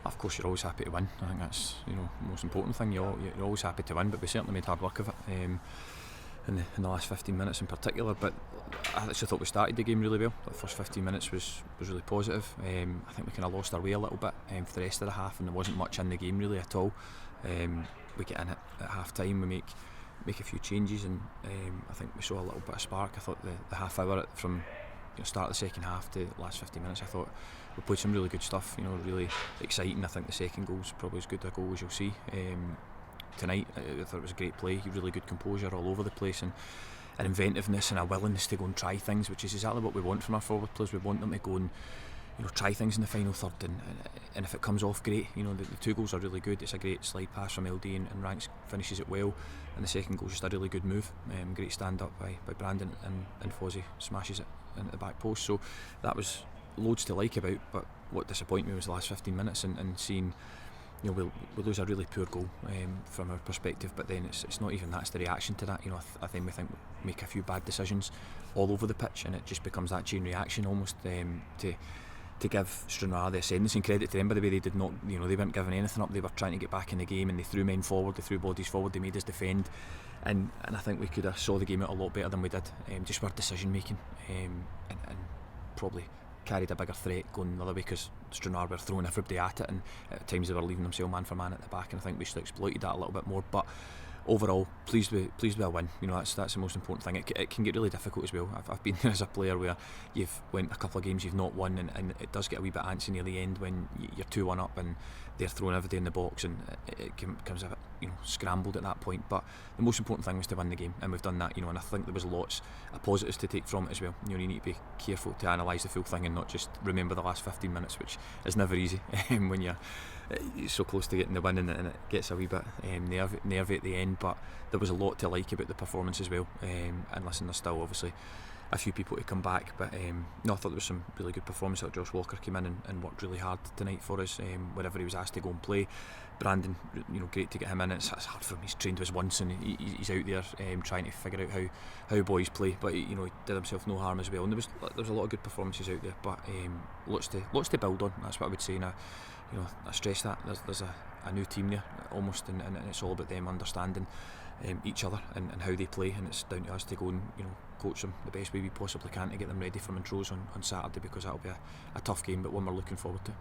Of course, you're always happy to win. I think that's the most important thing. You're always happy to win, but we certainly made hard work of it in the last 15 minutes in particular. But I actually thought we started the game really well. The first 15 minutes was really positive. I think we kind of lost our way a little bit for the rest of the half, and there wasn't much in the game really at all. We get in at half time, we make a few changes, and I think we saw a little bit of spark. I thought the half hour from start of the second half to the last 15 minutes, I thought we played some really good stuff, really exciting. I think the second goal's probably as good a goal as you'll see tonight. I thought it was a great play, really good composure all over the place, and an inventiveness and a willingness to go and try things, which is exactly what we want from our forward players. We want them to go and try things in the final third, and if it comes off, great. The two goals are really good. It's a great slide pass from LD, and Ranks finishes it well, and the second goal's just a really good move. Great stand up by Brandon, and Fozzie smashes it into the back post. So that was loads to like about, but what disappointed me was the last 15 minutes and seeing we'll lose a really poor goal from our perspective, but then it's not even that's the reaction to that. I think we make a few bad decisions all over the pitch, and it just becomes that chain reaction almost to give Stranraer the ascendancy, and credit to them by the way. They did not, they weren't giving anything up. They were trying to get back in the game, and they threw men forward, they threw bodies forward, they made us defend, and I think we could have saw the game out a lot better than we did. Just our decision making, and probably carried a bigger threat going the other way, because Stranraer were throwing everybody at it, and at times they were leaving themselves man for man at the back, and I think we should have exploited that a little bit more. But overall, pleased with a win. That's the most important thing. It can get really difficult as well. I've been there as a player where you've went a couple of games you've not won, and it does get a wee bit antsy near the end when you're 2-1 up and they're throwing everything in the box, and it becomes a bit scrambled at that point. But the most important thing was to win the game, and we've done that. And I think there was lots of positives to take from it as well. You need to be careful to analyse the full thing and not just remember the last 15 minutes, which is never easy when you're so close to getting the win, and it gets a wee bit nervy at the end. But there was a lot to like about the performance as well, and listen, there's still obviously a few people to come back, but no, I thought there was some really good performance. Like Josh Walker came in and worked really hard tonight for us whenever he was asked to go and play. Brandon, great to get him in. It's hard for him, he's trained with us once, and he's out there trying to figure out how boys play, but he did himself no harm as well. And there was a lot of good performances out there, but lots to build on. That's what I would say. And I stress that there's a new team there almost, and it's all about them understanding each other and how they play, and it's down to us to go and coach them the best way we possibly can to get them ready for Montrose on Saturday, because that'll be a tough game, but one we're looking forward to.